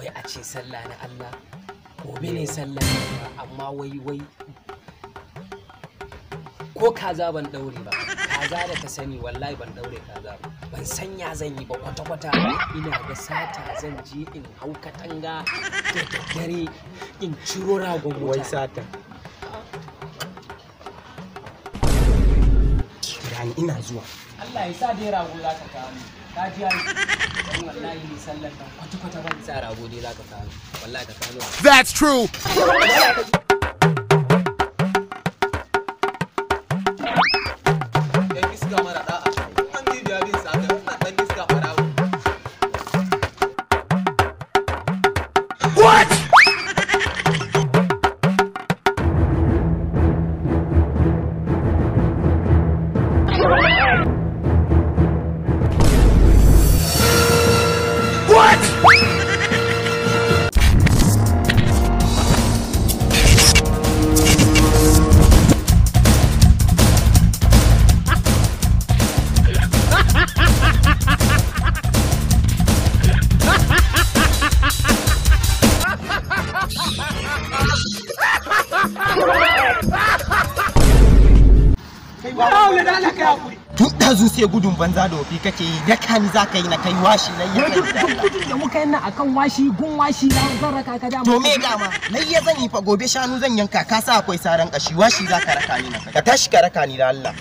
wai a ce sallah na Allah gobe ne sallah amma wai ko kaza ban daure ba kaza da ka sani wallahi ban daure kaza ba ban sanya zan yi ba kwata-kwata ina ga sata zan je in hau katanga da daddare in ciro ragon wuta wai sata kirani ina zuwa Allah ya sa dai rago za ka kawo ka ji ai dan wallahi ni sallar dan kwata-kwata ban sa rago dai za ka kawo wallahi ka kawo That's true. What? Tun ɗazu sai gudun banza da wofi kake yi da kani za ka yi na kai washi na yi gudun da muka yi na akan washi gun washi na zan raka ka dama. To me dama layya zan yi fa gobe shanu zan yanka ka sa akwai saran kashi washi za ka raka ni na kai ka tashi ka raka ni da Allah.